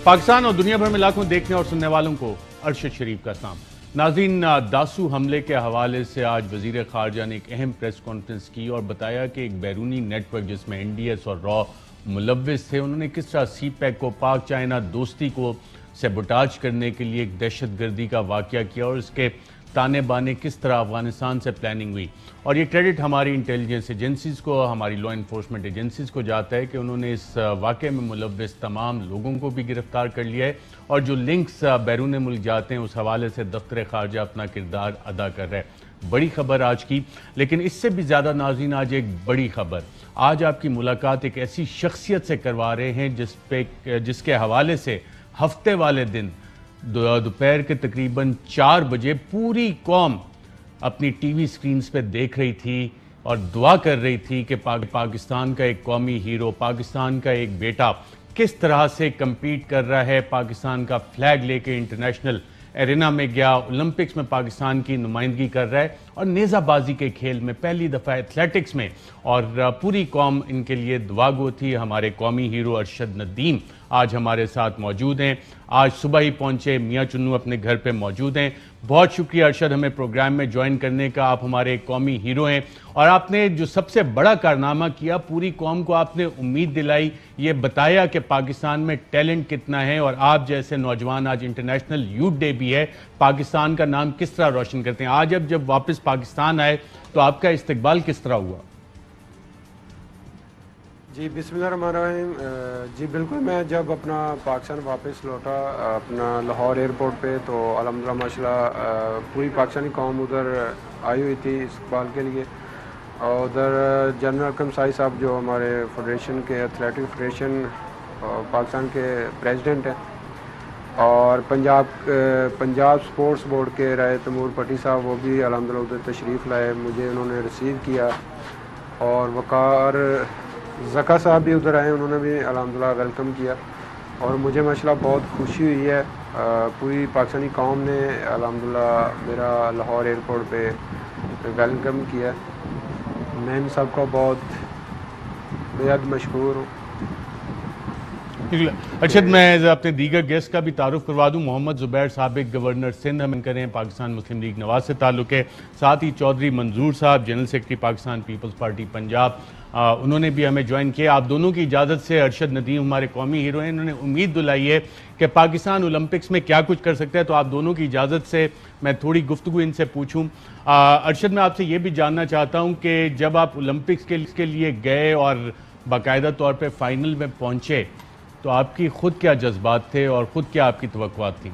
पाकिस्तान और दुनिया भर में लाखों देखने और सुनने वालों को अरशद शरीफ का सलाम। नाज़रीन, दासू हमले के हवाले से आज वजीर खारजा ने एक अहम प्रेस कॉन्फ्रेंस की और बताया कि एक बैरूनी नेटवर्क जिसमें NDS और रॉ मुलव्विस थे, उन्होंने किस तरह CPEC को पाक चाइना दोस्ती को सेबोटाज करने के लिए एक दहशतगर्दी का वाक़या किया और इसके ताने बाने किस तरह अफगानिस्तान से प्लानिंग हुई। और ये क्रेडिट हमारी इंटेलिजेंस एजेंसीज़ को, हमारी लॉ इन्फोर्समेंट एजेंसीज़ को जाता है कि उन्होंने इस वाक़े में मुलव्विस तमाम लोगों को भी गिरफ्तार कर लिया है और जो लिंक्स बैरून मुल्क जाते हैं उस हवाले से दफ्तर खारजा अपना किरदार अदा कर रहा है। बड़ी खबर आज की, लेकिन इससे भी ज़्यादा नाज़रीन आज एक बड़ी खबर, आज आपकी मुलाकात एक ऐसी शख्सियत से करवा रहे हैं जिसके हवाले से हफ्ते वाले दिन दोपहर के तकरीबन 4 बजे पूरी कौम अपनी टीवी स्क्रीन्स पे देख रही थी और दुआ कर रही थी कि पाकिस्तान का एक कौमी हीरो, पाकिस्तान का एक बेटा किस तरह से कम्पीट कर रहा है, पाकिस्तान का फ्लैग लेके इंटरनेशनल एरिना में गया, ओलंपिक्स में पाकिस्तान की नुमाइंदगी कर रहा है और नेज़ाबाजी के खेल में पहली दफ़ा एथलेटिक्स में, और पूरी कौम इनके लिए दुआगो थी। हमारे कौमी हीरो अरशद नदीम आज हमारे साथ मौजूद हैं। आज सुबह ही पहुंचे, मियाँ चुन्नू अपने घर पे मौजूद हैं। बहुत शुक्रिया अरशद हमें प्रोग्राम में ज्वाइन करने का। आप हमारे कौमी हीरो हैं और आपने जो सबसे बड़ा कारनामा किया, पूरी कौम को आपने उम्मीद दिलाई, ये बताया कि पाकिस्तान में टैलेंट कितना है और आप जैसे नौजवान, आज इंटरनेशनल यूथ डे भी है, पाकिस्तान का नाम किस तरह रोशन करते हैं। आज अब जब वापस पाकिस्तान आए तो आपका इस्तकबाल किस तरह हुआ? जी बिस्मिल्लाहिर्रहमानिर्रहीम। जी बिल्कुल, मैं जब अपना पाकिस्तान वापस लौटा अपना लाहौर एयरपोर्ट पे, तो अल्हम्दुलिल्लाह माशाल्लाह पूरी पाकिस्तानी कौम उधर आई हुई थी इस्तकबाल के लिए। और उधर जनरल अकरम साई साहब जो हमारे फेडरेशन के, एथलेटिक फेडरेशन पाकिस्तान के प्रेसिडेंट हैं, और पंजाब स्पोर्ट्स बोर्ड के राय तैमूर पट्टी साहब, वो भी अल्हम्दुलिल्लाह उधर तशरीफ़ लाए, मुझे उन्होंने रिसीव किया। और वक़ार ज़का साहब भी उधर आए, उन्होंने भी अल्हम्दुलिल्लाह वेलकम किया और मुझे माशाल्लाह बहुत खुशी हुई है। पूरी पाकिस्तानी कौम ने अल्हम्दुलिल्लाह मेरा लाहौर एयरपोर्ट पे वेलकम किया। मैं इन सब का बहुत बेहद मशहूर हूँ। अरशद, मैं अपने दीगर गेस्ट का भी तारुफ करवा दूं। मोहम्मद ज़ुबैर साबिक गवर्नर सिंध हम करें, पाकिस्तान मुस्लिम लीग नवाज से ताल्लुक़ है। साथ ही चौधरी मंजूर साहब, जनरल सेक्रेटरी पाकिस्तान पीपल्स पार्टी पंजाब, उन्होंने भी हमें ज्वाइन किया। आप दोनों की इजाज़त से अरशद नदीम हमारे कौमी हीरो हैं, इन्होंने उम्मीद दिलाई है कि पाकिस्तान ओलंपिक्स में क्या कुछ कर सकता है, तो आप दोनों की इजाज़त से मैं थोड़ी गुफ्तगू इनसे पूछूं। अरशद, मैं आपसे ये भी जानना चाहता हूँ कि जब आप ओलंपिक्स के लिए गए और बाकायदा तौर पर फाइनल में पहुँचे, तो आपकी खुद क्या जज्बात थे और ख़ुद क्या आपकी तवक्कुआत थी?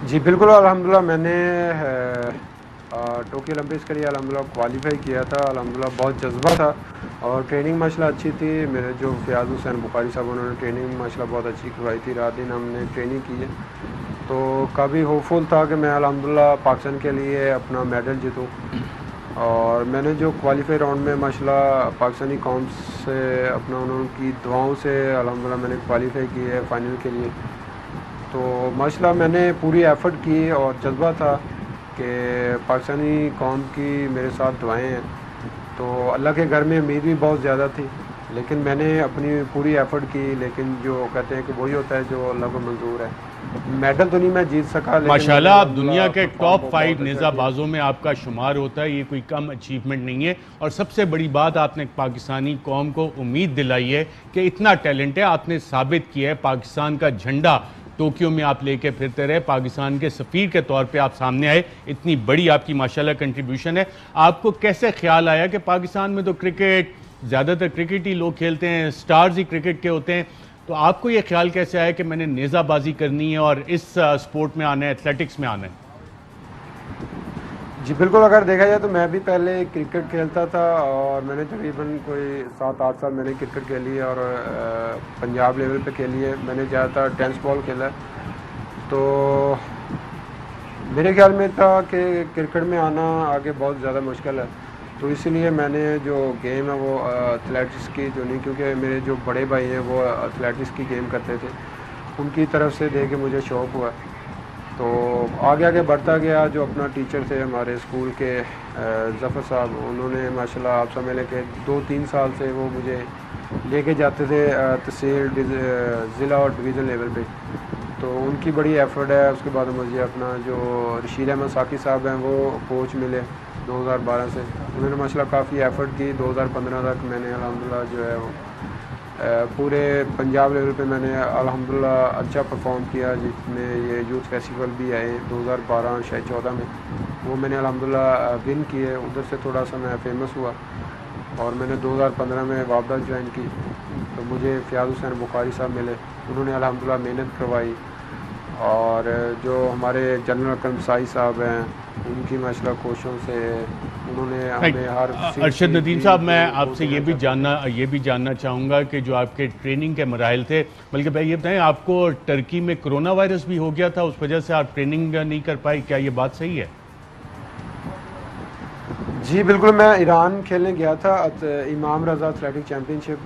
जी बिल्कुल, अल्हम्दुलिल्लाह मैंने टोक्यो ओलंपिक्स के लिए अल्हम्दुलिल्लाह क्वालिफाई किया था। अल्हम्दुलिल्लाह बहुत जज्बा था और ट्रेनिंग माशाल्लाह अच्छी थी। मेरे जो फ़याज़ हुसैन बुखारी साहब, उन्होंने ट्रेनिंग माशाल्लाह बहुत अच्छी करवाई थी, रात दिन हमने ट्रेनिंग की है। तो काफ़ी होपफुल था कि मैं अल्हम्दुलिल्लाह पाकिस्तान के लिए अपना मेडल जीतूँ। और मैंने जो क्वालिफाई राउंड में माशाल्लाह पाकिस्तानी कौम से अपना उनकी दुआओं से अल्हम्दुलिल्लाह मैंने क्वालिफाई की है फाइनल के लिए। तो माशाल्लाह मैंने पूरी एफ़र्ट की और जज्बा था कि पाकिस्तानी कौम की मेरे साथ दुआएं हैं। तो अल्लाह के घर में उम्मीद भी बहुत ज़्यादा थी, लेकिन मैंने अपनी पूरी एफ़र्ट की। लेकिन जो कहते हैं कि वही होता है जो अल्लाह को मंजूर है। मेडल तो नहीं मैं जीत सका, माशाल्लाह आप दुनिया के टॉप 5 नेज़ाबाजों में आपका शुमार होता है, ये कोई कम अचीवमेंट नहीं है। और सबसे बड़ी बात, आपने पाकिस्तानी कौम को उम्मीद दिलाई है कि इतना टैलेंट है, आपने साबित किया है। पाकिस्तान का झंडा टोक्यो में आप लेके फिरते रहे, पाकिस्तान के सफ़ीर के तौर पे आप सामने आए, इतनी बड़ी आपकी माशाल्लाह कंट्रीब्यूशन है। आपको कैसे ख्याल आया कि पाकिस्तान में तो क्रिकेट, ज़्यादातर क्रिकेट ही लोग खेलते हैं, स्टार्स ही क्रिकेट के होते हैं, तो आपको ये ख्याल कैसे आया कि मैंने नेज़ाबाजी करनी है और इस स्पोर्ट में आना है, एथलेटिक्स में आना है? जी बिल्कुल, अगर देखा जाए तो मैं भी पहले क्रिकेट खेलता था और मैंने तकरीबन कोई 7-8 साल मैंने क्रिकेट खेली और पंजाब लेवल पे खेली है। मैंने ज़्यादातर टेनिस बॉल खेला है। तो मेरे ख्याल में था कि क्रिकेट में आना आगे बहुत ज़्यादा मुश्किल है, तो इसीलिए मैंने जो गेम है वो एथलेटिक्स की जो नहीं, क्योंकि मेरे जो बड़े भाई हैं वो एथलेटिक्स की गेम करते थे, उनकी तरफ से देख के मुझे शौक़ हुआ। तो आगे आगे बढ़ता गया। जो अपना टीचर थे हमारे स्कूल के ज़फ़र साहब, उन्होंने माशाल्लाह आप समझ लें कि 2-3 साल से वो मुझे लेके जाते थे तहसील, ज़िला और डिवीज़न लेवल पे। तो उनकी बड़ी एफ़र्ट है। उसके बाद मुझे अपना जो रशीद अहमद साकी साहब हैं वो कोच मिले 2012 से। उन्होंने माशाल्लाह काफ़ी एफ़र्ट की। 2015 तक मैंने अल्हम्दुलिल्लाह जो है वो पूरे पंजाब लेवल पे मैंने अल्हम्दुलिल्लाह अच्छा परफॉर्म किया। जिसमें ये यूथ फेस्टिवल भी आए 2012 शायद 14 में, वो मैंने अल्हम्दुलिल्लाह विन किए। उधर से थोड़ा सा मैं फेमस हुआ और मैंने 2015 में वापदा ज्वाइन की। तो मुझे फ़ियाज़ हुसैन बुखारी साहब मिले, उन्होंने अल्हम्दुलिल्लाह मेहनत करवाई। और जो हमारे जनरल कर्मसाई साहब हैं, उनकी माशाल्लाह कोशिशों से उन्होंने हमें हर अरशद नदीम साहब, मैं आपसे ये भी जानना चाहूँगा कि जो आपके ट्रेनिंग के मराहिल थे, बल्कि भाई ये बताएं, आपको टर्की में कोरोना वायरस भी हो गया था, उस वजह से आप ट्रेनिंग नहीं कर पाई, क्या ये बात सही है? जी बिल्कुल, मैं ईरान खेलने गया था। इमाम रज़ा एथलेटिक चैम्पियनशिप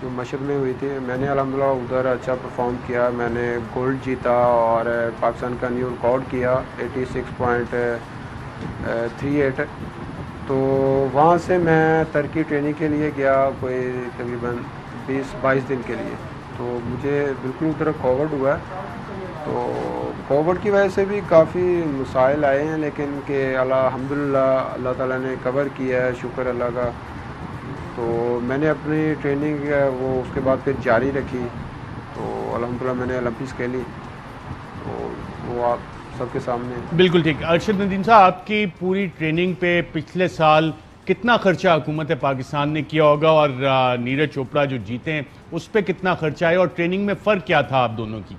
जो मशहद में हुई थी, मैंने अल्हम्दुलिल्लाह उधर अच्छा परफॉर्म किया। मैंने गोल्ड जीता और पाकिस्तान का न्यू रिकॉर्ड किया 86.38। तो वहाँ से मैं टर्की ट्रेनिंग के लिए गया, कोई तकरीबन 20-22 दिन के लिए। तो मुझे बिल्कुल उधर कोविड हुआ। तो कोविड की वजह से भी काफ़ी मसाइल आए हैं, लेकिन कि अल्हम्दुलिल्लाह अल्लाह ताला ने कवर किया है, शुक्र अल्लाह का। तो मैंने अपनी ट्रेनिंग वो उसके बाद फिर जारी रखी। तो अल्हम्दुलिल्लाह मैंने ओलंपिक्स खेली, तो वो आप सबके सामने। बिल्कुल ठीक। अरशद नदीम साहब, आपकी पूरी ट्रेनिंग पे पिछले साल कितना खर्चा हुकूमत पाकिस्तान ने किया होगा, और नीरज चोपड़ा जो जीते हैं उस पर कितना खर्चा आया, और ट्रेनिंग में फ़र्क क्या था आप दोनों की?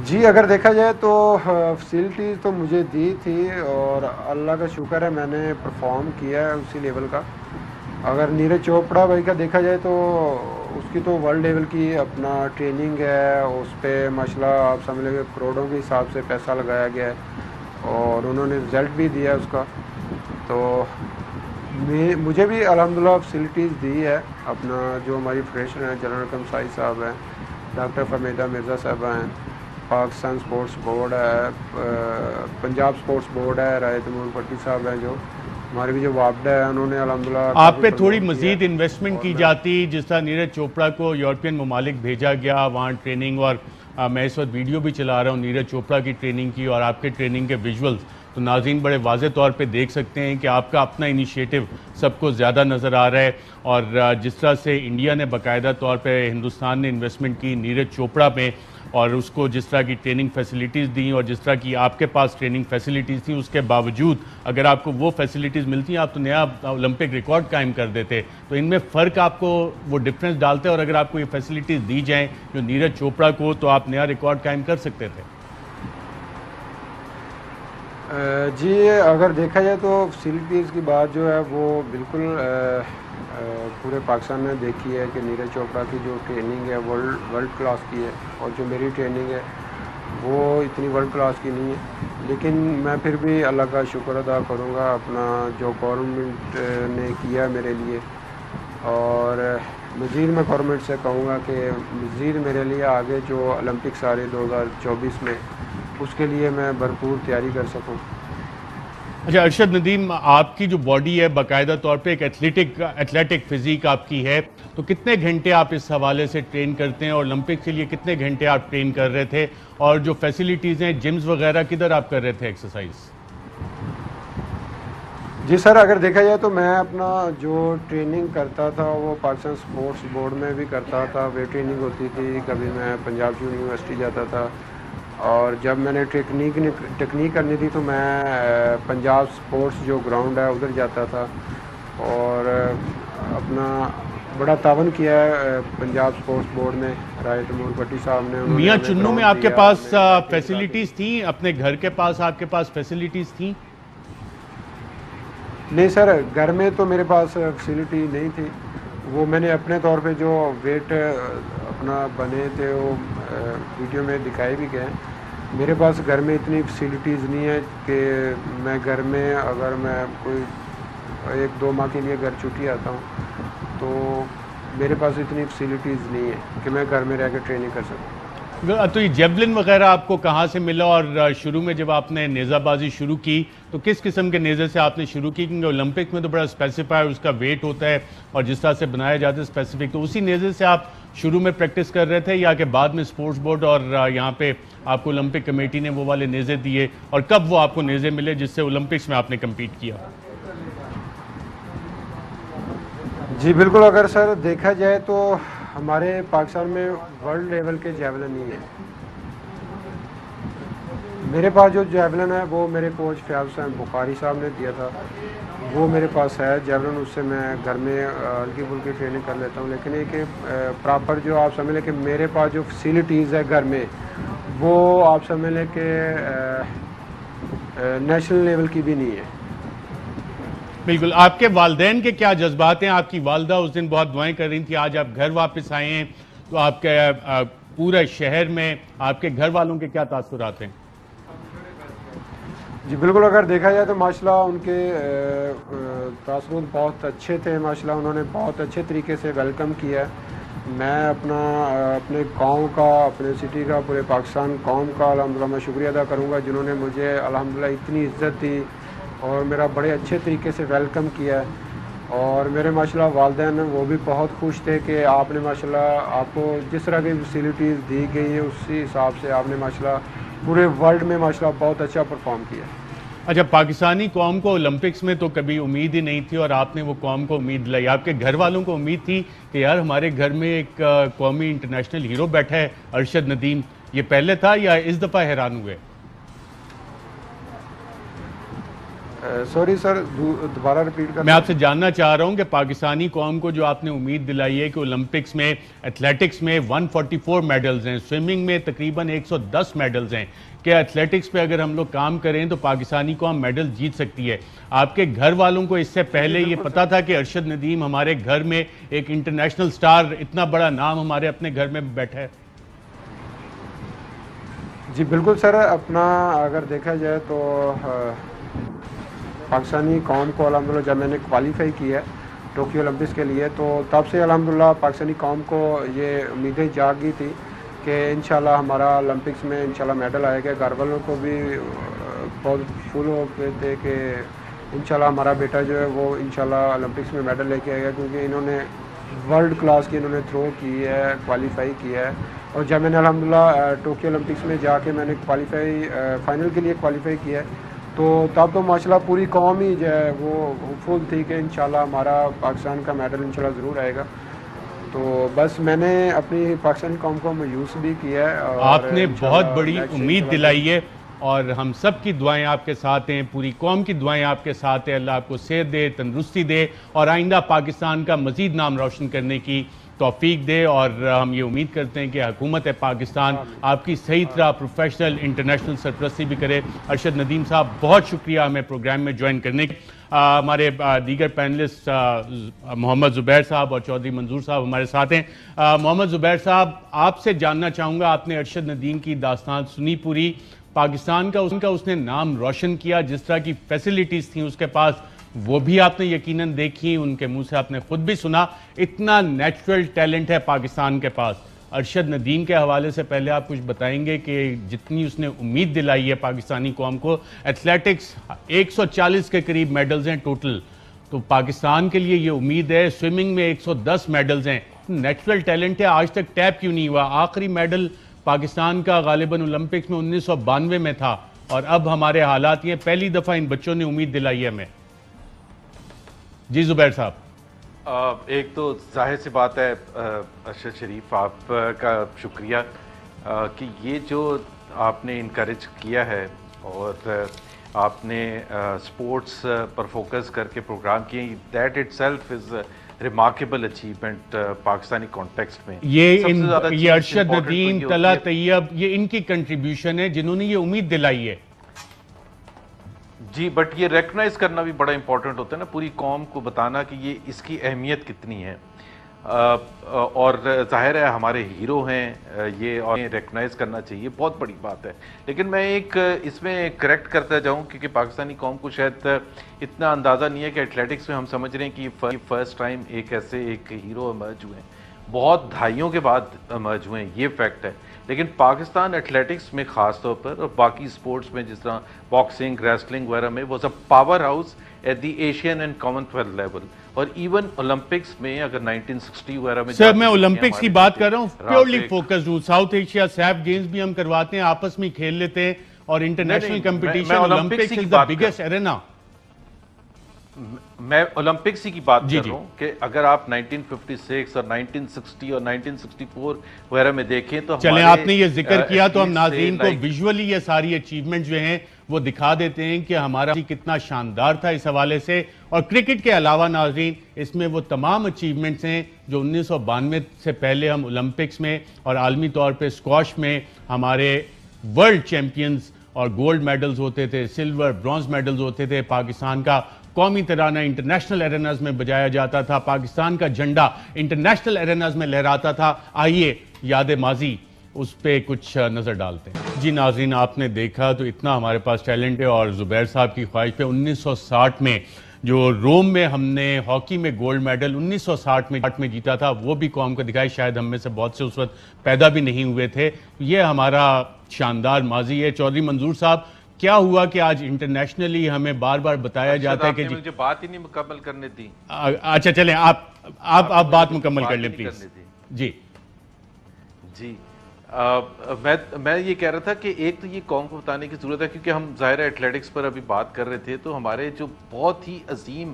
जी अगर देखा जाए तो फैसिलिटीज़ तो मुझे दी थी और अल्लाह का शुक्र है मैंने परफॉर्म किया है उसी लेवल का। अगर नीरज चोपड़ा भाई का देखा जाए तो उसकी तो वर्ल्ड लेवल की अपना ट्रेनिंग है, उस पर माशाल्लाह आप समझ लीजिए करोड़ों के हिसाब से पैसा लगाया गया है और उन्होंने रिज़ल्ट भी दिया उसका। तो मुझे भी अल्हम्दुलिल्लाह फैसिलिटीज़ दी है। अपना जो हमारी फेडरेशन है, जनरल कर्मसाई साहब हैं, डॉक्टर फहमीदा मिर्ज़ा साहब हैं, पाकिस्तान स्पोर्ट्स बोर्ड है, पंजाब स्पोर्ट्स बोर्ड है, राय तैमूर भट्टी साहब हैं, जो हमारे भी जो वापडा है, उन्होंने अल्हम्दुलिल्लाह आप पे थोड़ी मजीद इन्वेस्टमेंट की जाती, जिस तरह नीरज चोपड़ा को यूरोपियन ममालिक भेजा गया वहाँ ट्रेनिंग, और मैं इस वक्त वीडियो भी चला रहा हूँ नीरज चोपड़ा की ट्रेनिंग की और आपके ट्रेनिंग के विजुअल्स, तो नाज़रीन बड़े वाज़े तौर पे देख सकते हैं कि आपका अपना इनिशिएटिव सबको ज़्यादा नज़र आ रहा है। और जिस तरह से इंडिया ने बाकायदा तौर पे, हिंदुस्तान ने इन्वेस्टमेंट की नीरज चोपड़ा पे और उसको जिस तरह की ट्रेनिंग फैसिलिटीज़ दी, और जिस तरह की आपके पास ट्रेनिंग फैसिलिटीज़ थी, उसके बावजूद अगर आपको वो फैसिलिटीज़ मिलती, आप तो नया ओलंपिक रिकॉर्ड कायम कर देते। तो इनमें फ़र्क आपको वो डिफरेंस डालते हैं, और अगर आपको ये फैसिलिटीज़ दी जाएँ जो नीरज चोपड़ा को, तो आप नया रिकॉर्ड कायम कर सकते थे। जी अगर देखा जाए तो फैसिलिटीज़ की बात जो है वो बिल्कुल पूरे पाकिस्तान ने देखी है कि नीरज चोपड़ा की जो ट्रेनिंग है वर्ल्ड क्लास की है, और जो मेरी ट्रेनिंग है वो इतनी वर्ल्ड क्लास की नहीं है। लेकिन मैं फिर भी अल्लाह का शुक्र अदा करूँगा अपना जो गवर्नमेंट ने किया मेरे लिए, और मज़ीद मैं गवर्नमेंट से कहूँगा कि मज़ीद मेरे लिए आगे जो ओलंपिक्स आ रहे 2024 में, उसके लिए मैं भरपूर तैयारी कर सकूँ। अच्छा अरशद नदीम, आपकी जो बॉडी है बाकायदा तौर पे एक एथलेटिक फिजिक आपकी है, तो कितने घंटे आप इस हवाले से ट्रेन करते हैं, और ओलंपिक के लिए कितने घंटे आप ट्रेन कर रहे थे, और जो फैसिलिटीज़ हैं, जिम्स वगैरह, किधर आप कर रहे थे एक्सरसाइज? जी सर, अगर देखा जाए तो मैं अपना जो ट्रेनिंग करता था वो पाकिस्तान स्पोर्ट्स बोर्ड में भी करता था, वेट ट्रेनिंग होती थी, कभी मैं पंजाब यूनिवर्सिटी जाता था, और जब मैंने टेक्निक करनी थी तो मैं पंजाब स्पोर्ट्स जो ग्राउंड है उधर जाता था। और अपना बड़ा तावन किया है पंजाब स्पोर्ट्स बोर्ड ने, राय तैमूर भट्टी साहब ने। मियां चुन्नू में आपके पास फैसिलिटीज़ थी? अपने घर के पास आपके पास फैसिलिटीज़ थी? नहीं सर, घर में तो मेरे पास फैसिलिटी नहीं थी। वो मैंने अपने तौर पे जो वेट अपना बने थे वो वीडियो में दिखाए भी गए। मेरे पास घर में इतनी फैसिलिटीज़ नहीं है कि मैं घर में, अगर मैं कोई 1-2 माह के लिए घर छुट्टी आता हूँ तो मेरे पास इतनी फैसिलिटीज़ नहीं है कि मैं घर में रह कर ट्रेनिंग कर सकूँ। तो ये जेवलिन वगैरह आपको कहाँ से मिला, और शुरू में जब आपने नेज़ाबाजी शुरू की तो किस किस्म के नेज़े से आपने शुरू की? क्योंकि ओलंपिक में तो बड़ा स्पेसिफाई उसका वेट होता है और जिस तरह से बनाया जाता है स्पेसिफिक, तो उसी नेज़े से आप शुरू में प्रैक्टिस कर रहे थे या कि बाद में स्पोर्ट्स बोर्ड और यहाँ पे आपको ओलंपिक कमेटी ने वो वाले नेज़े दिए, और कब वो आपको नेज़े मिले जिससे ओलंपिक्स में आपने कम्पीट किया? जी बिल्कुल, अगर सर देखा जाए तो हमारे पाकिस्तान में वर्ल्ड लेवल के जेवलिन नहीं है। मेरे पास जो जेवलिन है वो मेरे कोच फयाज हुसैन बुखारी साहब ने दिया था, वो मेरे पास है जेवलिन। उससे मैं घर में हल्की फुल्की ट्रेनिंग कर लेता हूँ, लेकिन एक प्रॉपर जो आप समझ लें कि मेरे पास जो फैसिलिटीज़ है घर में, वो आप समझ लें कि नेशनल लेवल की भी नहीं है। बिल्कुल। आपके वालदैन के क्या जज्बात हैं? आपकी वालदा उस दिन बहुत दुआएं कर रही थी, आज आप घर वापस आए हैं तो आपके पूरे शहर में आपके घर वालों के क्या तासुरात हैं? जी बिल्कुल, अगर देखा जाए तो माशाल्लाह उनके तासुरात बहुत अच्छे थे। माशाल्लाह उन्होंने बहुत अच्छे तरीके से वेलकम किया। मैं अपने गांव का, अपने सिटी का, पूरे पाकिस्तान कौम का अल्हम्दुलिल्लाह मैं शुक्रिया अदा करूंगा जिन्होंने मुझे अल्हम्दुलिल्लाह इतनी इज़्ज़त दी और मेरा बड़े अच्छे तरीके से वेलकम किया। और मेरे माशाल्लाह वालिदैन वो भी बहुत खुश थे कि आपने माशाल्लाह आपको जिस तरह की फैसिलिटीज़ दी गई है उसी हिसाब से आपने माशाल्लाह पूरे वर्ल्ड में माशाल्लाह बहुत अच्छा परफॉर्म किया। अच्छा, पाकिस्तानी कौम को ओलंपिक्स में तो कभी उम्मीद ही नहीं थी और आपने वो कौम को उम्मीद दिलाई। आपके घर वालों को उम्मीद थी कि यार हमारे घर में एक कौमी इंटरनेशनल हीरो बैठा है अरशद नदीम, ये पहले था या इस दफ़ा हैरान हुए? सॉरी सर, दोबारा रिपीट कर। मैं आपसे जानना चाह रहा हूं कि पाकिस्तानी कौम को जो आपने उम्मीद दिलाई है कि ओलंपिक्स में एथलेटिक्स में 144 मेडल्स हैं, स्विमिंग में तकरीबन 110 मेडल्स हैं, कि एथलेटिक्स पे अगर हम लोग काम करें तो पाकिस्तानी कौम मेडल जीत सकती है। आपके घर वालों को इससे पहले ये पता था कि अरशद नदीम हमारे घर में एक इंटरनेशनल स्टार, इतना बड़ा नाम हमारे अपने घर में बैठा है? जी बिल्कुल सर, अपना अगर देखा जाए तो पाकिस्तानी कौम को अल्हम्दुलिल्लाह जब मैंने क्वालिफाई किया टोक्यो ओलंपिक्स के लिए, तो तब से अल्हम्दुलिल्लाह पाकिस्तानी कौम को ये उम्मीदें जाग गई थी कि इंशाल्लाह हमारा ओलंपिक्स में इंशाल्लाह मेडल आएगा। घर वालों को भी बहुत फुल हो गए थे कि इंशाल्लाह हमारा बेटा जो है वो इंशाल्लाह ओलंपिक्स में मेडल लेके आएगा, क्योंकि इन्होंने वर्ल्ड क्लास की इन्होंने थ्रो की है, क्वालिफाई किया है। और जब मैंने अल्हम्दुलिल्लाह टोक्यो ओलंपिक्स में जाके मैंने फाइनल के लिए क्वालिफाई किया, तो तब तो माशाल्लाह पूरी कौम ही जो है वो होपफुल थी कि इंशाल्लाह हमारा पाकिस्तान का मेडल इंशाल्लाह ज़रूर आएगा। तो बस मैंने अपनी पाकिस्तानी कौम को मायूस भी किया है। और आपने बहुत बड़ी उम्मीद दिलाई है और हम सब की दुआएं आपके साथ हैं, पूरी कौम की दुआएं आपके साथ हैं। अल्लाह आपको सेहत दे, तंदुरुस्ती दे और आइंदा पाकिस्तान का मज़ीद नाम रोशन करने की तौफीक दे। और हम ये उम्मीद करते हैं कि हुकूमत पाकिस्तान आपकी सही तरह प्रोफेशनल इंटरनेशनल सरपरस्ती भी करे। अरशद नदीम साहब, बहुत शुक्रिया हमें प्रोग्राम में ज्वाइन करने के। हमारे दीगर पैनलिस्ट मोहम्मद ज़ुबैर साहब और चौधरी मंजूर साहब हमारे साथ हैं। मोहम्मद ज़ुबैर साहब, आपसे जानना चाहूँगा, आपने अरशद नदीम की दास्तान सुनी पूरी, पाकिस्तान का उसने नाम रोशन किया, जिस तरह की फैसिलिटीज़ थी उसके पास वो भी आपने यकीनन देखी, उनके मुंह से आपने खुद भी सुना। इतना नेचुरल टैलेंट है पाकिस्तान के पास। अरशद नदीम के हवाले से पहले आप कुछ बताएंगे कि जितनी उसने उम्मीद दिलाई है पाकिस्तानी कौम को, एथलेटिक्स 140 के करीब मेडल्स हैं टोटल, तो पाकिस्तान के लिए ये उम्मीद है। स्विमिंग में 110 मेडल्स हैं, नेचुरल टैलेंट है, आज तक टैप क्यों नहीं हुआ? आखिरी मेडल पाकिस्तान का गालिबन ओलंपिक्स में 1992 में था और अब हमारे हालात ये, पहली दफ़ा इन बच्चों ने उम्मीद दिलाई है हमें। जी ज़ुबैर साहब। एक तो जाहिर सी बात है अरशद शरीफ, आपका शुक्रिया कि ये जो आपने इनकरेज किया है और आपने स्पोर्ट्स पर फोकस करके प्रोग्राम किए, that itself is remarkable achievement Pakistani context में। ये अरशद नदीम, तला तैयब, ये इनकी कंट्रीब्यूशन है जिन्होंने ये उम्मीद दिलाई है। जी, बट ये रिकग्नाइज करना भी बड़ा इंपॉर्टेंट होता है ना, पूरी कौम को बताना कि ये इसकी अहमियत कितनी है। और जाहिर है हमारे हीरो हैं ये, और रिकग्नाइज करना चाहिए, बहुत बड़ी बात है। लेकिन मैं एक इसमें करेक्ट करता जाऊं, क्योंकि पाकिस्तानी कौम को शायद इतना अंदाज़ा नहीं है कि एथलेटिक्स में हम समझ रहे हैं कि फर्स्ट टाइम एक ऐसे एक हीरो इमर्ज हुए हैं। बहुत दहाइयों के बाद मर्ज हुए हैं, ये फैक्ट है। लेकिन पाकिस्तान एथलेटिक्स में ख़ास तौर पर और बाकी स्पोर्ट्स में जिस तरह बॉक्सिंग, रेसलिंग वगैरह में was a power house at the Asian and Commonwealth level. और इवन ओलंपिक्स में अगर 1960 वगैरह में सर, मैं ओलंपिक्स की बात कर रहा हूँ, प्योरली फोकस्ड हूँ। साउथ एशिया सैफ गेम्स भी हम करवाते हैं, आपस में खेल लेते हैं, और international competition Olympics is the biggest arena. मैं ओलंपिक्स ही की बात कर रहा हूँ कि अगर आप 1956 और 1960 और 1964 वगैरह में देखें तो चलें, आपने ये जिक्र किया तो हम नाज़रीन को विजुअली ये सारी अचीवमेंट जो हैं वो दिखा देते हैं कि हमारा कितना शानदार था इस हवाले से। और क्रिकेट के अलावा नाज़रीन, इसमें वो तमाम अचीवमेंट्स हैं जो 1992 से पहले हम ओलंपिक्स में और आलमी तौर पर स्क्वाश में हमारे वर्ल्ड चैंपियंस और गोल्ड मेडल्स होते थे, सिल्वर ब्रॉन्ज मेडल्स होते थे, पाकिस्तान का कौमी तराना इंटरनेशनल एरेनाज में बजाया जाता था, पाकिस्तान का झंडा इंटरनेशनल एरेनाज में लहराता था। आइए याद माजी उस पर कुछ नज़र डालते हैं। जी नाज़रीन, आपने देखा तो इतना हमारे पास टैलेंट है, और ज़ुबैर साहब की ख्वाहिश पे 1960 में जो रोम में हमने हॉकी में गोल्ड मेडल 1960 में जीता था, वो भी कौम को दिखाई। शायद हम में से बहुत से उस वक्त पैदा भी नहीं हुए थे। ये हमारा शानदार माजी है। चौधरी मंजूर साहब, क्या हुआ कि आज इंटरनेशनली हमें बार बार बताया जाता है कि जी, मुझे बात ही नहीं मुकम्मल करने दी। अच्छा चलें, आप बात मुकम्मल कर लें प्लीज। जी जी, मैं ये कह रहा था कि एक तो ये कौम को बताने की ज़रूरत है, क्योंकि हम ज़ाहिर एथलेटिक्स पर अभी बात कर रहे थे, तो हमारे जो बहुत ही अजीम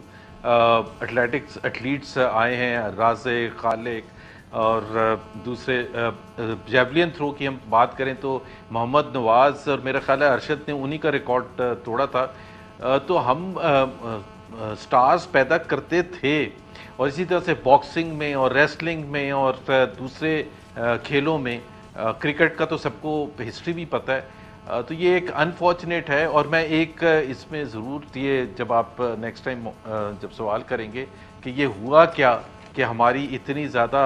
एथलीट्स आए हैं, राज़े, खालिक और दूसरे जैवलिन थ्रो की हम बात करें तो मोहम्मद नवाज़ और मेरा ख्याल है अरशद ने उन्हीं का रिकॉर्ड तोड़ा था। तो हम स्टार्स पैदा करते थे, और इसी तरह से बॉक्सिंग में और रेसलिंग में और दूसरे खेलों में, क्रिकेट का तो सबको हिस्ट्री भी पता है। तो ये एक अनफॉर्चुनेट है। और मैं एक इसमें ज़रूर, ये जब आप नेक्स्ट टाइम जब सवाल करेंगे कि ये हुआ क्या कि हमारी इतनी ज़्यादा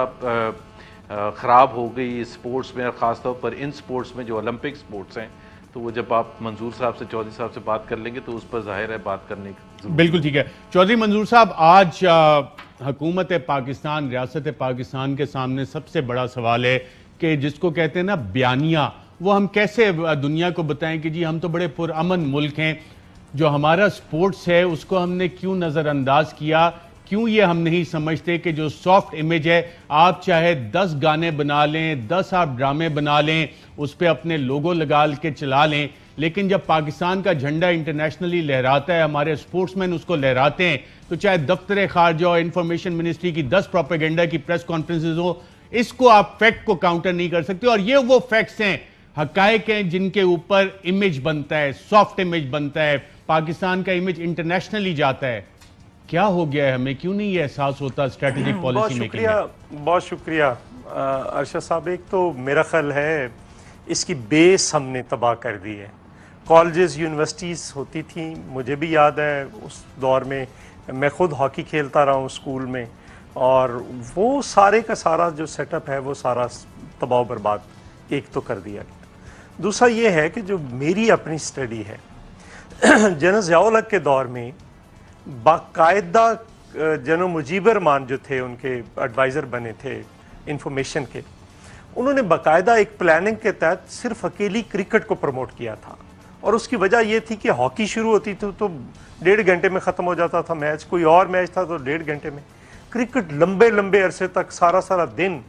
ख़राब हो गई स्पोर्ट्स में, और ख़ास तौर पर इन स्पोर्ट्स में जो ओलंपिक स्पोर्ट्स हैं, तो वो जब आप मंजूर साहब से, चौधरी साहब से बात कर लेंगे तो उस पर ज़ाहिर है बात करने की। बिल्कुल ठीक है। चौधरी मंजूर साहब, आज हुकूमत पाकिस्तान, रियासत पाकिस्तान के सामने सबसे बड़ा सवाल है कि जिसको कहते हैं ना बयानिया, वो हम कैसे दुनिया को बताएं कि जी हम तो बड़े पुरअमन मुल्क हैं। जो हमारा स्पोर्ट्स है उसको हमने क्यों नज़रअंदाज किया, क्यों ये हम नहीं समझते कि जो सॉफ्ट इमेज है, आप चाहे 10 गाने बना लें, 10 आप ड्रामे बना लें, उस पर अपने लोगो लगा के चला लें, लेकिन जब पाकिस्तान का झंडा इंटरनेशनली लहराता है, हमारे स्पोर्ट्समैन उसको लहराते हैं, तो चाहे दफ्तर खारजा और इंफॉर्मेशन मिनिस्ट्री की 10 प्रोपेगेंडा की प्रेस कॉन्फ्रेंसेज हो, इसको आप फैक्ट को काउंटर नहीं कर सकते। और ये वो फैक्ट्स हैं, हकायक हैं, जिनके ऊपर इमेज बनता है, सॉफ्ट इमेज बनता है, पाकिस्तान का इमेज इंटरनेशनली जाता है। क्या हो गया है, हमें क्यों नहीं ये एहसास होता स्ट्रेटेजिक पॉलिसी मेकिंग में? बहुत शुक्रिया अरशद साहब। एक तो मेरा ख्याल है इसकी बेस हमने तबाह कर दी है। कॉलेजेस, यूनिवर्सिटीज़ होती थी, मुझे भी याद है उस दौर में मैं ख़ुद हॉकी खेलता रहा हूँ स्कूल में, और वो सारे का सारा जो सेटअप है वो सारा तबाह बर्बाद एक तो कर दिया गया। दूसरा ये है कि जो मेरी अपनी स्टडी है, जनरल ज़ियाउल हक के दौर में बाकायदा जनरल मुजीबर रहमान जो थे, उनके एडवाइज़र बने थे इंफॉर्मेशन के, उन्होंने बाकायदा एक प्लानिंग के तहत सिर्फ अकेली क्रिकेट को प्रमोट किया था। और उसकी वजह यह थी कि हॉकी शुरू होती थी तो 1.5 घंटे में ख़त्म हो जाता था मैच, कोई और मैच था तो 1.5 घंटे में। क्रिकेट लंबे लंबे अरसे तक सारा दिन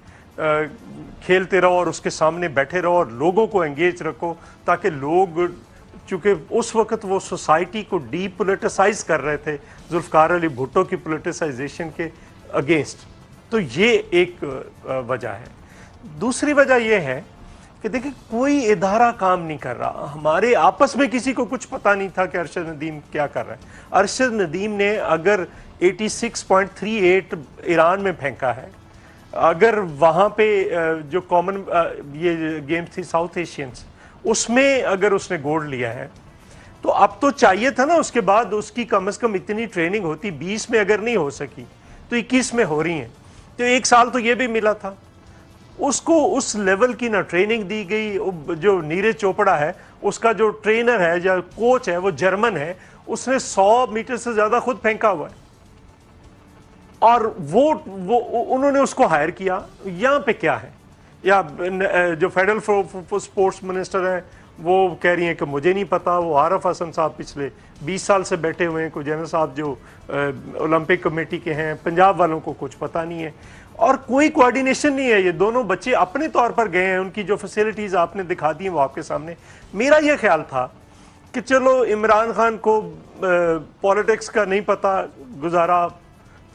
खेलते रहो और उसके सामने बैठे रहो और लोगों को एंगेज रखो, ताकि लोग, चूँकि उस वक्त वो सोसाइटी को डीपोलिटिसाइज कर रहे थे जुल्फ़िकार अली भुट्टो की पोलिटिसाइजेशन के अगेंस्ट, तो ये एक वजह है। दूसरी वजह यह है कि देखिए कोई इदारा काम नहीं कर रहा, हमारे आपस में किसी को कुछ पता नहीं था कि अरशद नदीम क्या कर रहा है। अरशद नदीम ने अगर 86.38 ईरान में फेंका है, अगर वहाँ पे जो कॉमन ये गेम्स थी साउथ एशियंस, उसमें अगर उसने गोल्ड लिया है, तो अब तो चाहिए था ना उसके बाद उसकी कम से कम इतनी ट्रेनिंग होती। 20 में अगर नहीं हो सकी तो 21 में हो रही है, तो 1 साल तो ये भी मिला था उसको। उस लेवल की ना ट्रेनिंग दी गई। जो नीरज चोपड़ा है, उसका जो ट्रेनर है या कोच है वो जर्मन है, उसने 100 मीटर से ज्यादा खुद फेंका हुआ है। और वो उन्होंने उसको हायर किया। यहाँ पे क्या है, या जो फेडरल स्पोर्ट्स मिनिस्टर हैं वो कह रही हैं कि मुझे नहीं पता। वो आरफ हसन साहब पिछले 20 साल से बैठे हुए हैं, कोई जनरल साहब जो ओलंपिक कमेटी के हैं, पंजाब वालों को कुछ पता नहीं है और कोई कोऑर्डिनेशन नहीं है। ये दोनों बच्चे अपने तौर पर गए हैं, उनकी जो फैसिलिटीज़ आपने दिखा दी हैं वो आपके सामने। मेरा ये ख्याल था कि चलो इमरान खान को पॉलिटिक्स का नहीं पता गुजारा,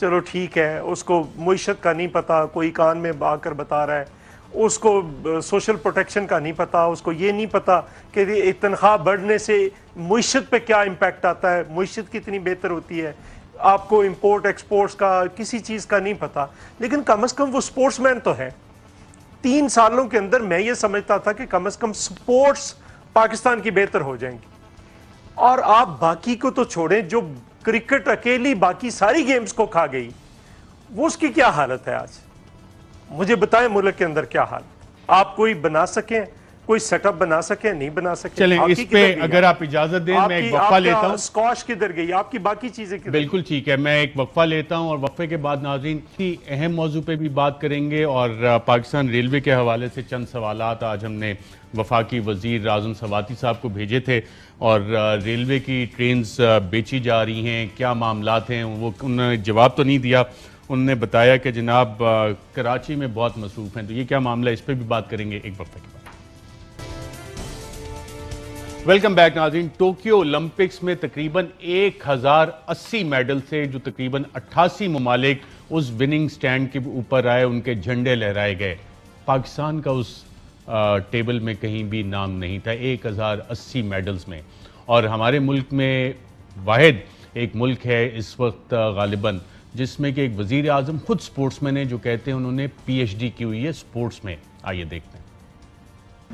चलो ठीक है, उसको मुईशत का नहीं पता, कोई कान में आकर बता रहा है, उसको सोशल प्रोटेक्शन का नहीं पता, उसको ये नहीं पता कि तनख्वाह बढ़ने से मुईशत पे क्या इम्पैक्ट आता है, मुईशत कितनी बेहतर होती है, आपको इंपोर्ट एक्सपोर्ट्स का किसी चीज़ का नहीं पता। लेकिन कम से कम वो स्पोर्ट्समैन तो है। 3 सालों के अंदर मैं ये समझता था कि कम से कम स्पोर्ट्स पाकिस्तान की बेहतर हो जाएंगी। और आप बाकी को तो छोड़ें, जो क्रिकेट अकेली बाकी सारी गेम्स को खा गई, वो उसकी क्या हालत है आज, मुझे बताएं मुल्क के अंदर क्या हाल। आप कोई बना सकें, कोई सेटअप बना सके, नहीं बना सके। चलें, इस पे अगर आप इजाजत दें मैं एक वक्फा लेता हूं। स्कॉश किधर गई, आपकी बाकी चीजें किधर? बिल्कुल ठीक है, मैं एक वक्फा लेता हूं और वक्फे के बाद नाज़रीन की अहम मौजू पे भी बात करेंगे और पाकिस्तान रेलवे के हवाले से चंद सवालात आज हमने वफाकी वजीर आज़म सवाती साहब को भेजे थे और रेलवे की ट्रेन्स बेची जा रही हैं, क्या मामलात हैं, वो उन्होंने जवाब तो नहीं दिया। उन्होंने बताया कि जनाब कराची में बहुत मसरूफ़ हैं, तो ये क्या मामला है, इस पर भी बात करेंगे एक वक्फे के बाद। वेलकम बैक नाज़रीन। टोक्यो ओलंपिक्स में तकरीबन 1080 मेडल से जो तकरीबन 88 ममालिक उस विनिंग स्टैंड के ऊपर आए, उनके झंडे लहराए गए। पाकिस्तान का उस टेबल में कहीं भी नाम नहीं था 1080 मेडल्स में। और हमारे मुल्क में वाहिद एक मुल्क है इस वक्त गालिबन जिसमें कि एक वज़ीर आज़म खुद स्पोर्ट्समैन है, जो कहते हैं उन्होंने PhD की हुई है स्पोर्ट्स में। आइए देखते हैं।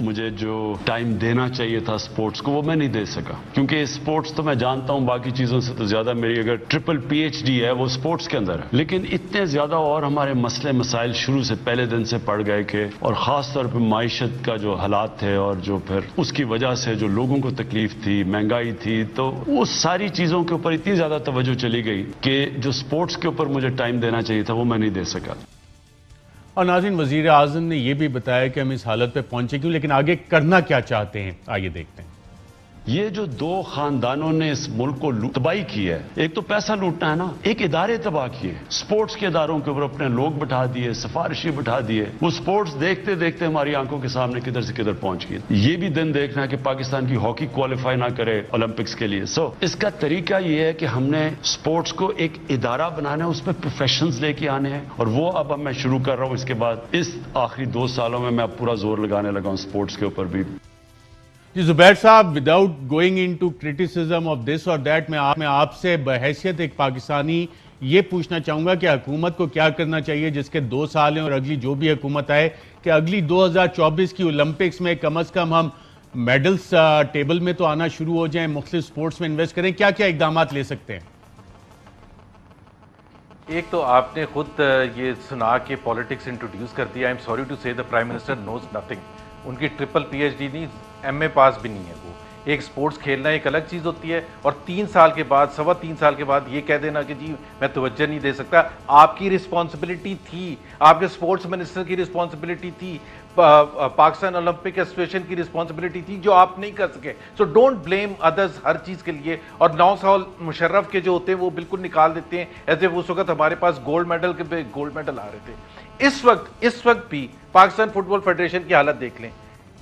मुझे जो टाइम देना चाहिए था स्पोर्ट्स को वो मैं नहीं दे सका, क्योंकि स्पोर्ट्स तो मैं जानता हूं बाकी चीज़ों से तो ज़्यादा मेरी अगर ट्रिपल PhD है वो स्पोर्ट्स के अंदर है। लेकिन इतने ज़्यादा और हमारे मसले मसाइल शुरू से पहले दिन से पड़ गए कि, और ख़ास तौर पर माइशत का जो हालात थे और जो फिर उसकी वजह से जो लोगों को तकलीफ थी, महंगाई थी, तो वो सारी चीज़ों के ऊपर इतनी ज़्यादा तवज्जो चली गई कि जो स्पोर्ट्स के ऊपर मुझे टाइम देना चाहिए था वो मैं नहीं दे सका। और नाज़रीन वज़ीर आज़म ने यह भी बताया कि हम इस हालत पे पहुंचे क्यों, लेकिन आगे करना क्या चाहते हैं, आइए देखते हैं। ये जो दो खानदानों ने इस मुल्क को तबाही की है, एक तो पैसा लूटना है ना, एक इदारे तबाह किए, स्पोर्ट्स के इदारों के ऊपर अपने लोग बिठा दिए, सिफारिशी बिठा दिए। वो स्पोर्ट्स देखते देखते हमारी आंखों के सामने किधर से किधर पहुंच गई। ये भी दिन देखना है कि पाकिस्तान की हॉकी क्वालिफाई ना करे ओलंपिक्स के लिए। इसका तरीका ये है कि हमने स्पोर्ट्स को एक इदारा बनाना है, उस पर प्रोफेशनल्स लेके आने हैं, और वो अब मैं शुरू कर रहा हूं। इसके बाद इस आखिरी 2 सालों में मैं पूरा जोर लगाने लगा हूं स्पोर्ट्स के ऊपर भी। जी जुबैर साहब, without going into criticism of this और दैट, मैं आपसे बहैसियत एक पाकिस्तानी ये पूछना चाहूंगा कि हुकूमत को क्या करना चाहिए जिसके 2 साल हैं और अगली जो भी हुकूमत आए कि अगली 2024 की ओलंपिक्स में कम से कम हम मेडल्स टेबल में तो आना शुरू हो जाएं, मुख्तलिफ स्पोर्ट्स में इन्वेस्ट करें। क्या क्या इकदाम ले सकते हैं? एक तो आपने खुद ये सुना के पॉलिटिक्स इंट्रोड्यूस कर दिया। I am sorry to say the prime minister knows nothing. उनकी ट्रिपल PhD नहीं, MA पास भी नहीं है वो। एक स्पोर्ट्स खेलना एक अलग चीज़ होती है और 3 साल के बाद, 3.25 साल के बाद ये कह देना कि जी मैं तवज्जो नहीं दे सकता। आपकी रिस्पॉन्सिबिलिटी थी, आपके स्पोर्ट्स मिनिस्टर की रिस्पॉन्सिबिलिटी थी, पाकिस्तान ओलंपिक एसोसिएशन की रिस्पॉन्सिबिलिटी थी, जो आप नहीं कर सके। सो डोंट ब्लेम अदर्स हर चीज़ के लिए। और 9 साल मुशर्रफ के जो होते हैं वो बिल्कुल निकाल देते हैं, ऐसे उस वक्त हमारे पास गोल्ड मेडल आ रहे थे। इस वक्त भी पाकिस्तान फुटबॉल फेडरेशन की हालत देख लें,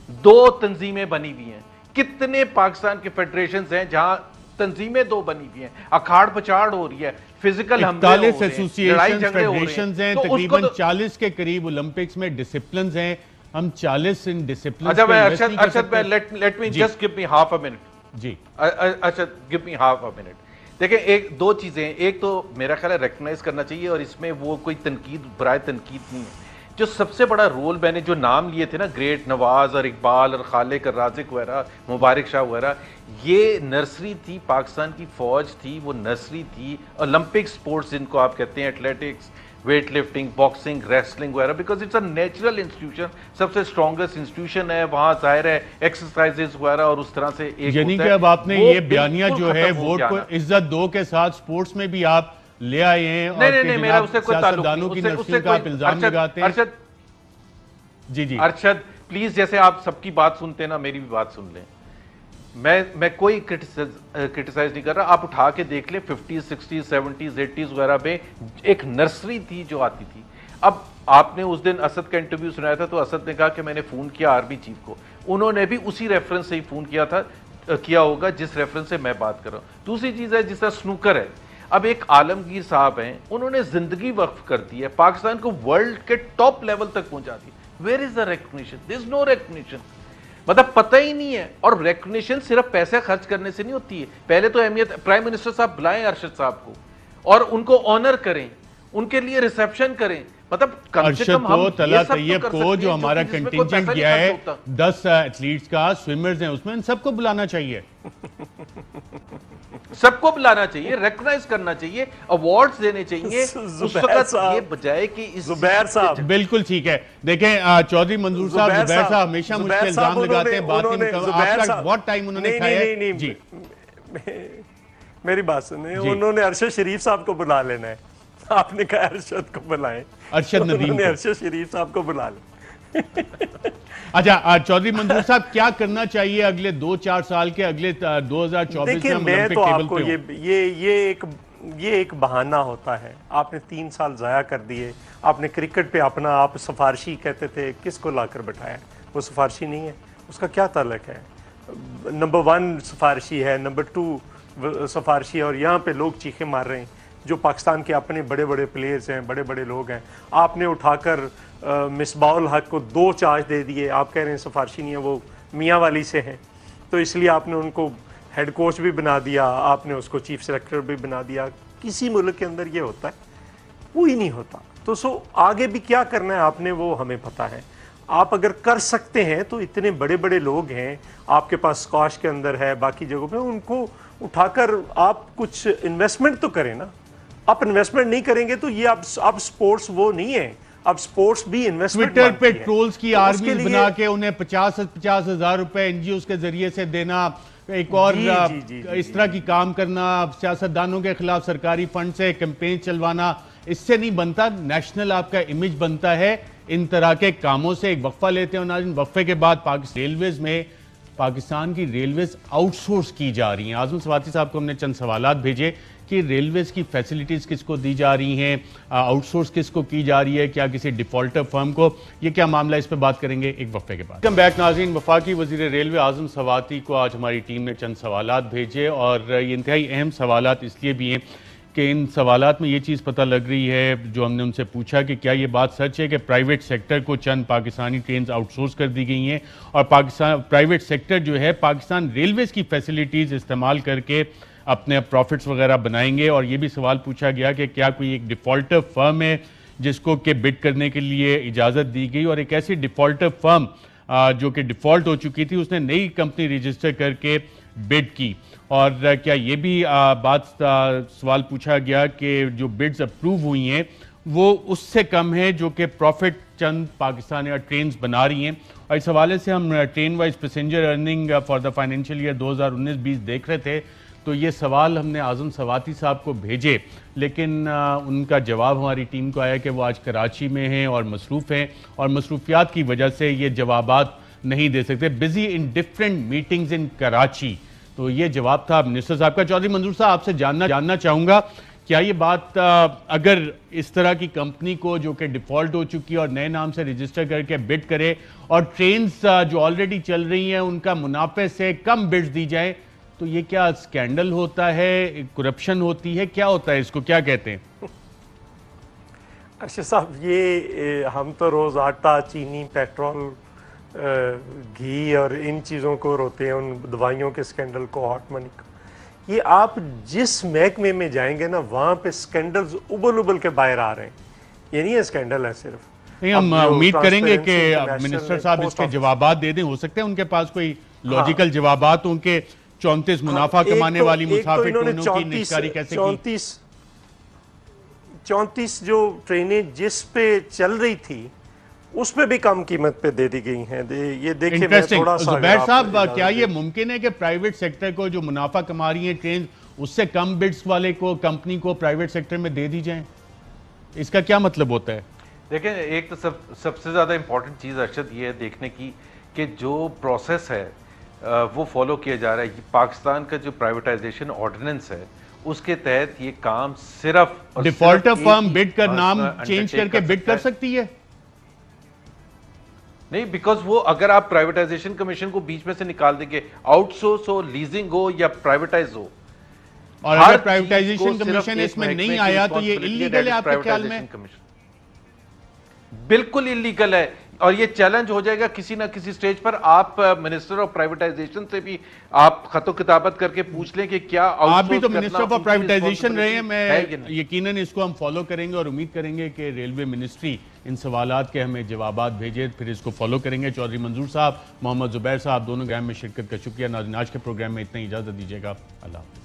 2 तंजीमें बनी हुई हैं। कितने पाकिस्तान के फेडरेशन हैं जहां तंजीमें 2 बनी हुई हैं, अखाड़ पछाड़ हो रही है, फिजिकल हमले हो रहे हैं, लड़ाई झगड़े हो रहे हैं। तो तकरीबन 40 के करीब ओलंपिक्स में डिसिप्लिन हैं, हम 40 इन डिसिप्लिन। अच्छा मैं Arshad let me just give me half a minute जी। Arshad give me half a minute. देखिए, 2 चीजें, एक तो मेरा ख्याल है रिकग्नाइज करना चाहिए और इसमें वो कोई तनकीद बराए तनकीद नहीं है। जो सबसे बड़ा रोल मैंने जो नाम लिए थे ना, ग्रेट नवाज और इकबाल और खालिक और राजिक वगैरह, मुबारक शाह वगैरह, ये नर्सरी थी, पाकिस्तान की फौज थी, वो नर्सरी थी ओलंपिक स्पोर्ट्स जिनको आप कहते हैं, athletics, weight lifting, boxing, wrestling वगैरह, because it's a natural institution, सबसे स्ट्रॉन्गेस्ट इंस्टीट्यूशन है वहाँ। जाहिर है एक्सरसाइजेज वगैरह और उस तरह से एक, यानी कि अब आपने ये बयानिया जो है वोट को इज्जत दो के साथ स्पोर्ट्स में भी आप ले आए हैं और नहीं, मेरा उससे कोई ताल्लुक नहीं, की नर्सियों का आप इल्जाम लगाते हैं। अरशद जी अरशद प्लीज, जैसे आप सबकी बात सुनते हैं ना, मेरी भी बात सुन लें। मैं कोई क्रिटिसाइज नहीं कर रहा, आप उठा के देख लें 50s 60s 70s 80s वगैरह में एक नर्सरी थी जो आती थी। अब आपने उस दिन असद का इंटरव्यू सुनाया था, तो असद ने कहा कि मैंने फोन किया आर्मी चीफ को, उन्होंने भी उसी रेफरेंस से ही फोन किया होगा जिस रेफरेंस से मैं बात कर रहा हूं। दूसरी चीज है, जिस तरह स्नूकर है, अब एक आलमगीर साहब हैं, उन्होंने जिंदगी वक्फ कर दी है, पाकिस्तान को वर्ल्ड के टॉप लेवल तक पहुंचा दी। Where is the recognition? There is no recognition. मतलब पता ही नहीं है। और रिकग्निशन सिर्फ पैसे खर्च करने से नहीं होती है। पहले तो अहमियत, प्राइम मिनिस्टर साहब बुलाएं अरशद साहब को और उनको ऑनर करें, उनके लिए रिसेप्शन करें। मतलब कम से कम हम तला तैयब को जो हमारा कंटिंजेंट गया है 10 एथलीट्स का, स्विमर्स हैं उसमें, इन सबको बुलाना चाहिए। सबको बुलाना चाहिए, रिकॉग्नाइज करना चाहिए, अवार्ड्स देने चाहिए उस वक्त, ये बजाय कि इस जुबैर साहब। बिल्कुल ठीक है। देखें चौधरी मंजूर साहब, जुबैर साहब हमेशा मुझ पे इल्जाम लगाते हैं, बात नहीं, बहुत टाइम उन्होंने खाया है। जी मेरी बात सुनिए, उन्होंने अरशद शरीफ साहब को बुला लेना है। आपने कहा अरशद को बुलाएं, अरशद नदीम ने अरशद शरीफ साहब को बुला लें। अच्छा चौधरी मंजूर साहब, क्या करना चाहिए अगले 2-4 साल के, अगले 2024 देखिए, मैं तो आपको ये एक बहाना होता है। आपने 3 साल जाया कर दिए। आपने क्रिकेट पे अपना, आप सिफारशी कहते थे, किसको लाकर बैठाया? वो सिफारशी नहीं है, उसका क्या ताल्लुक है? नंबर 1 सिफारशी है, नंबर 2 सिफारशी है, और यहाँ पे लोग चीखे मार रहे हैं जो पाकिस्तान के अपने बड़े बड़े प्लेयर्स हैं, बड़े बड़े लोग हैं। आपने उठाकर मिसबाउल हक को 2 चार्ज दे दिए। आप कह रहे हैं सिफारशी नहीं है, वो मियाँ वाली से हैं, तो इसलिए आपने उनको हेड कोच भी बना दिया, आपने उसको चीफ सेलेक्टर भी बना दिया। किसी मुल्क के अंदर ये होता है? कोई नहीं होता। तो आगे भी क्या करना है आपने, वो हमें पता है। आप अगर कर सकते हैं तो इतने बड़े बड़े लोग हैं आपके पास, स्क्वाश के अंदर है, बाकी जगहों पे, उनको उठाकर आप कुछ इन्वेस्टमेंट तो करें ना। आप इन्वेस्टमेंट नहीं करेंगे तो ये अब स्पोर्ट्स वो नहीं है। अब स्पोर्ट्स भी इन्वेस्टमेंट। ट्विटर पे ट्रोल्स की आर्मी बना के उन्हें 50 हजार रुपए एनजीओ के जरिए से देना, एक और इस तरह की काम करना, सियासतदानों के खिलाफ सरकारी फंड से कैंपेन चलवाना, इससे नहीं बनता। नेशनल आपका इमेज बनता है इन तरह के कामों से। एक वक्फा लेते हैं और वक्फे के बाद रेलवेज में पाकिस्तान की रेलवेज आउटसोर्स की जा रही हैं। आजम सवाती साहब को हमने चंद सवालात भेजे कि रेलवेज की फैसिलिटीज किसको दी जा रही हैं, आउटसोर्स किसको की जा रही है, क्या किसी डिफॉल्टर फर्म को, ये क्या मामला, इस पे बात करेंगे एक वक्फे के बाद। वेलकम बैक नाज़रीन। वफाकी वज़ीर रेलवे आजम सवाती को आज हमारी टीम ने चंद सवालात भेजे और ये इंतहाई अहम सवालात इसलिए भी हैं कि इन सवालात में ये चीज़ पता लग रही है, जो हमने उनसे पूछा कि क्या ये बात सच है कि प्राइवेट सेक्टर को चंद पाकिस्तानी ट्रेन आउटसोर्स कर दी गई हैं और प्राइवेट सेक्टर जो है पाकिस्तान रेलवेज़ की फैसिलिटीज़ इस्तेमाल करके अपने प्रॉफिट्स वगैरह बनाएंगे। और ये भी सवाल पूछा गया कि क्या कोई एक डिफ़ॉल्टर फर्म है जिसको कि बिड करने के लिए इजाज़त दी गई, और एक ऐसी डिफ़ॉल्टर फर्म जो कि डिफ़ॉल्ट हो चुकी थी उसने नई कंपनी रजिस्टर करके बिड की। और क्या ये भी सवाल पूछा गया कि जो बिड्स अप्रूव हुई हैं वो उससे कम है जो कि प्रॉफिट चंद पाकिस्तान या ट्रेन्स बना रही हैं। और इस हवाले से हम train wise passenger earning for the financial year 2019-20 देख रहे थे, तो ये सवाल हमने आजम सवाती साहब को भेजे, लेकिन उनका जवाब हमारी टीम को आया कि वो आज कराची में हैं और मसरूफ़ हैं और मसरूफियात की वजह से ये जवाबात नहीं दे सकते, बिजी इन डिफरेंट मीटिंग्स इन कराची। तो ये जवाब था मिनिस्टर साहब का। चौधरी मंजूर साहब, आपसे जानना चाहूँगा, क्या ये बात अगर इस तरह की कंपनी को जो कि डिफ़ॉल्ट हो चुकी है और नए नाम से रजिस्टर करके बिड करे और ट्रेन्स जो ऑलरेडी चल रही हैं उनका मुनाफे से कम बिड्स दी जाए, तो ये क्या स्कैंडल होता है, करप्शन होती है, क्या होता है, इसको क्या कहते हैं? अच्छा साहब, ये हम तो रोज़ आटा, चीनी, पेट्रोल, घी और इन चीज़ों को रोते हैं, उन दवाइयों के स्कैंडल को, हॉट मनी को। ये आप जिस महकमे में जाएंगे ना, वहाँ पे स्कैंडल्स उबल के बाहर आ रहे हैं। ये नहीं है स्कैंडल है सिर्फ। नहीं, हम उम्मीद करेंगे कि मिनिस्टर साहब इसके जवाब दे दें। हो सकते हैं उनके पास कोई लॉजिकल जवाब, उनके 34 मुनाफा कमाने वाली मुसाफिर ट्रेनों की निस्कारी कैसे की? 34 जो ट्रेनें जिस पे चल रही थी उस पे भी कम कीमत पे दे दी गई हैं। ये देखिए, मैं थोड़ा सा जुबैर साहब, क्या ये मुमकिन है कि प्राइवेट सेक्टर को जो मुनाफा कमा रही है ट्रेन उससे कम बिड्स वाले को कंपनी को प्राइवेट सेक्टर में दे दी जाए, इसका क्या मतलब होता है? देखें, एक तो सबसे ज़्यादा इम्पॉर्टेंट चीज़ अर्शद ये है देखने की कि जो प्रोसेस है वो फॉलो किया जा रहा है। पाकिस्तान का जो प्राइवेटाइजेशन ऑर्डिनेंस है उसके तहत ये काम सिर्फ डिफॉल्टर फर्म बिड का नाम चेंज करके बिड कर सकती है नहीं, बिकॉज वो अगर आप प्राइवेटाइजेशन कमीशन को बीच में से निकाल देंगे, आउटसोर्स हो, लीजिंग हो या प्राइवेटाइज हो, और अगर प्राइवेटाइजेशन कमीशन इसमें नहीं आया तो ये इलीगल है आपके ख्याल में? बिल्कुल इलीगल है और ये चैलेंज हो जाएगा किसी ना किसी स्टेज पर। आप मिनिस्टर ऑफ प्राइवेटाइजेशन से भी आप खतो किताबत करके पूछ लें कि क्या आप भी तो मिनिस्टर ऑफ प्राइवेटाइजेशन रहे हैं। मैं यकीनन इसको हम फॉलो करेंगे और उम्मीद करेंगे कि रेलवे मिनिस्ट्री इन सवालात के हमें जवाबात भेजे, फिर इसको फॉलो करेंगे। चौधरी मंजूर साहब, मोहम्मद जुबैर साहब, दोनों प्रोग्राम में शिरकत का शुक्रिया। नाज़रीन, आज के प्रोग्राम में इतना, इजाजत दीजिएगा। अल्लाह हाफ़िज़।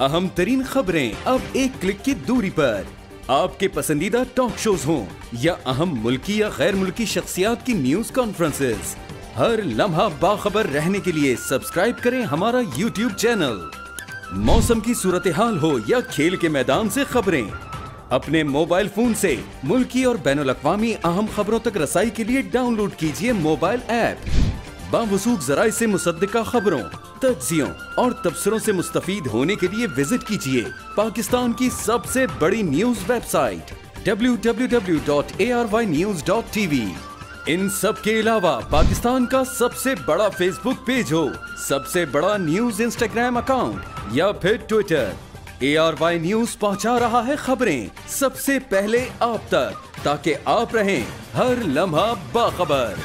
अहम तरीन खबरें अब एक क्लिक की दूरी पर। आपके पसंदीदा टॉक शोज हों या अहम मुल्की या गैर मुल्की शख्सियात की न्यूज कॉन्फ्रेंसेस, हर लम्हा बाखबर रहने के लिए सब्सक्राइब करें हमारा YouTube चैनल। मौसम की सूरत हाल हो या खेल के मैदान से खबरें, अपने मोबाइल फोन से मुल्की और बैनुल अक़वामी अहम खबरों तक रसाई के लिए डाउनलोड कीजिए मोबाइल ऐप। बावसूख ज़राए से मुसद्दिका खबरों, तज्ज़ियों और तबसरों से मुस्तफ़ीद होने के लिए विजिट कीजिए पाकिस्तान की सबसे बड़ी न्यूज वेबसाइट www.arYnews.tv। इन सब के अलावा पाकिस्तान का सबसे बड़ा फेसबुक पेज हो, सबसे बड़ा न्यूज इंस्टाग्राम अकाउंट या फिर ट्विटर, ARY न्यूज पहुंचा रहा है खबरें सबसे पहले आप तक, ताकि आप रहें हर लम्हा बाखबर।